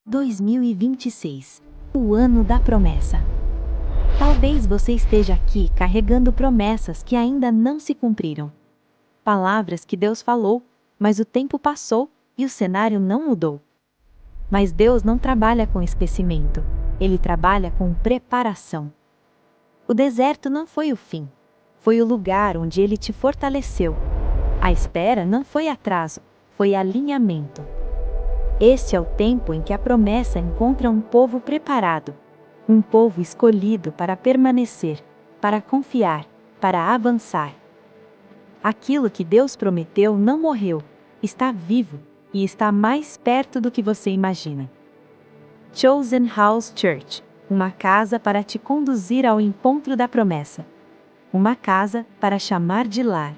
2026, o ano da promessa. Talvez você esteja aqui carregando promessas que ainda não se cumpriram. Palavras que Deus falou, mas o tempo passou e o cenário não mudou. Mas Deus não trabalha com esquecimento, Ele trabalha com preparação. O deserto não foi o fim, foi o lugar onde Ele te fortaleceu. A espera não foi atraso, foi alinhamento. Este é o tempo em que a promessa encontra um povo preparado, um povo escolhido para permanecer, para confiar, para avançar. Aquilo que Deus prometeu não morreu, está vivo e está mais perto do que você imagina. Chosen House Church, uma casa para te conduzir ao encontro da promessa. Uma casa para chamar de lar.